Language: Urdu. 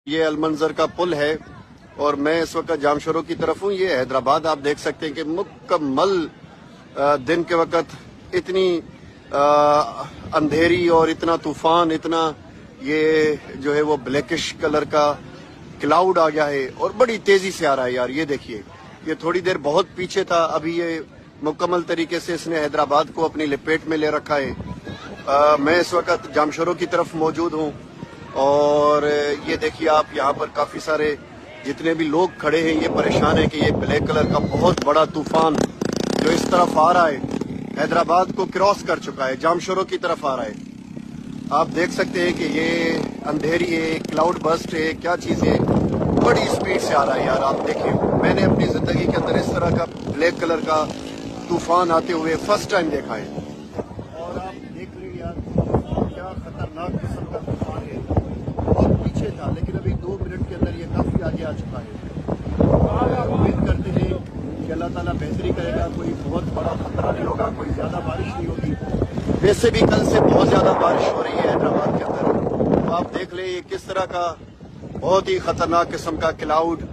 یہ المنظر کا پل ہے اور میں اس وقت جامشورو کی طرف ہوں. یہ حیدرآباد آپ دیکھ سکتے ہیں کہ مکمل دن کے وقت اتنی اندھیری اور اتنا طوفان، اتنا یہ جو ہے وہ بلیکش کلر کا کلاؤڈ آ گیا ہے اور بڑی تیزی سے آ رہا ہے. یار یہ دیکھیے، یہ تھوڑی دیر بہت پیچھے تھا، ابھی یہ مکمل طریقے سے اس نے حیدرآباد کو اپنی لپیٹ میں لے رکھا ہے. میں اس وقت جامشورو کی طرف موجود ہوں اور یہ دیکھیے آپ، یہاں پر کافی سارے جتنے بھی لوگ کھڑے ہیں یہ پریشان ہیں کہ یہ بلیک کلر کا بہت بڑا طوفان جو اس طرف آ رہا ہے حیدرآباد کو کراس کر چکا ہے، جامشورو کی طرف آ رہا ہے. آپ دیکھ سکتے ہیں کہ یہ اندھیری ہے، کلاؤڈ برسٹ ہے، کیا چیز ہے، بڑی سپیڈ سے آ رہا ہے. یار آپ دیکھیں، میں نے اپنی زندگی کے اندر اس طرح کا بلیک کلر کا طوفان آتے ہوئے فرسٹ ٹائم دیکھا ہے. اور آپ دیکھ لیں یار کیا خطرناک قسم کا طوفان ہے. بہت پیچھے تھا لیکن ابھی 2 منٹ کے اندر یہ کافی آگے آ چکا ہے. امید کرتے ہیں کہ اللہ تعالیٰ بہتری کرے گا، کوئی بہت بڑا خطرہ نہیں ہوگا، کوئی زیادہ بارش نہیں ہوگی. ویسے بھی کل سے بہت زیادہ بارش ہو رہی ہے حیدرآباد کے اندر. آپ دیکھ لیں یہ کس طرح کا بہت ہی خطرناک قسم کا کلاؤڈ